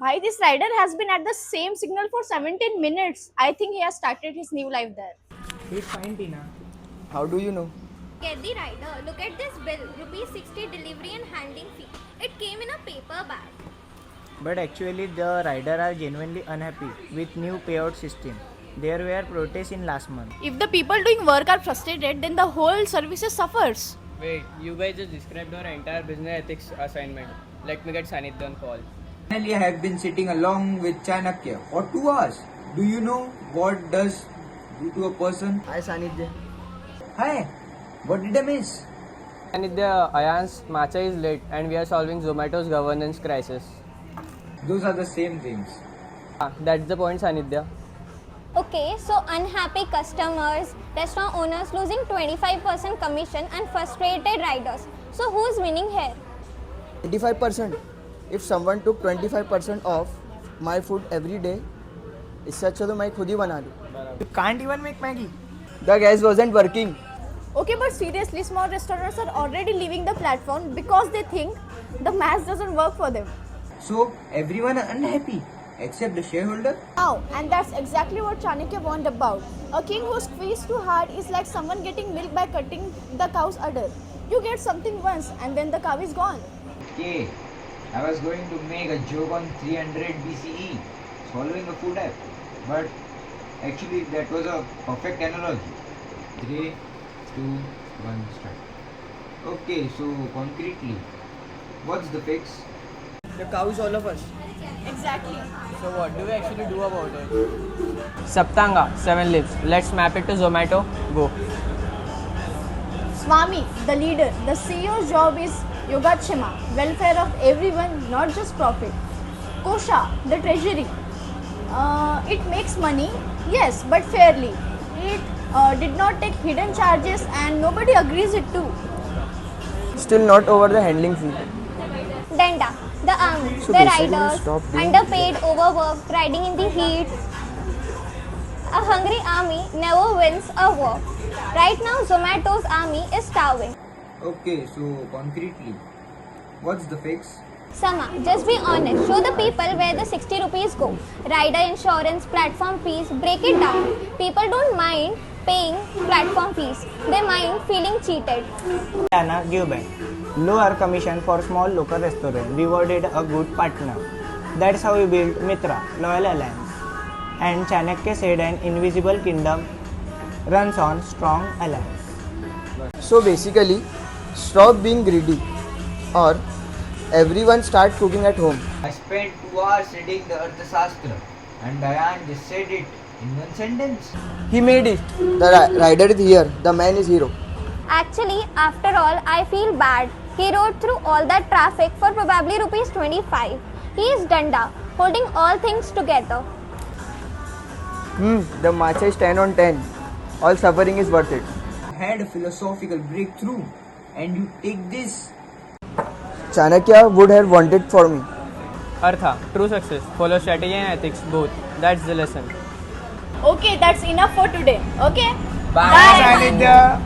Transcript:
Why this rider has been at the same signal for 17 minutes? I think he has started his new life there. He's fine, Tina. How do you know? Get the rider. Look at this bill. Rupees 60 delivery and handling fee. It came in a paper bag. But actually, the rider are genuinely unhappy with new payout system. There were protests in last month. If the people doing work are frustrated, then the whole services suffers. Wait, you guys just described our entire business ethics assignment. Let me get Sanidhya on call. Finally, I have been sitting along with Chanakya for 2 hours. Do you know what does do to a person? Hi, Sanidhya. Hi. What did I miss? Sanidhya, Ayan's matcha is late and we are solving Zomato's governance crisis. Those are the same things. That's the point, Sanidhya. Okay, so unhappy customers, restaurant owners losing 25% commission and frustrated riders. So who's winning here? 85%. If someone took 25% off my food every day, इससे अच्छा तो मैं खुद ही बना लूँ. You can't even make Maggie. The gas wasn't working. Okay, but seriously, small restaurants are already leaving the platform because they think the math doesn't work for them. So, everyone are unhappy except the shareholder? Now, and that's exactly what Chanakya warned about. A king who squeezes too hard is like someone getting milk by cutting the cow's udder. You get something once and then the cow is gone. Okay, I was going to make a joke on 300 BCE, swallowing a food app. But actually, that was a perfect analogy. 3, 2, 1, start. Okay, so concretely, what's the fix? The cow is all of us. Exactly. So what do we actually do about it? Saptanga, 7 lives. Let's map it to Zomato. Go. Swami, the leader, the CEO's job is Yogachema, welfare of everyone, not just profit. Kosha, the treasury. It makes money, yes, but fairly. It did not take hidden charges and nobody agrees it too. Still not over the handling fee. Danda, the army, So the basically, riders, stop doing underpaid, overworked, riding in the heat. A hungry army never wins a war. Right now, Zomato's army is starving. Okay, so concretely, what's the fix? Sama, just be honest. Show the people where the 60 rupees go. Rider insurance, platform fees, break it down. People don't mind paying platform fees. They mind feeling cheated. Anna, give back. Lower commission for small local restaurant. Rewarded a good partner. That's how we built Mitra, Loyal Alliance. And Chanakya said an invisible kingdom runs on strong alliance. So basically, stop being greedy, or everyone start cooking at home. I spent 2 hours reading the Arthashastra and Diane just said it in one sentence. He made it. The rider is here. The man is hero. Actually, after all, I feel bad. He rode through all that traffic for probably rupees 25. He is Danda, holding all things together. The matcha is 10 on 10. All suffering is worth it. I had a philosophical breakthrough and you take this. Chanakya would have wanted for me. Artha, true success. Follow strategy and ethics both. That's the lesson. Okay, that's enough for today. Okay? Bye. Sanidhya.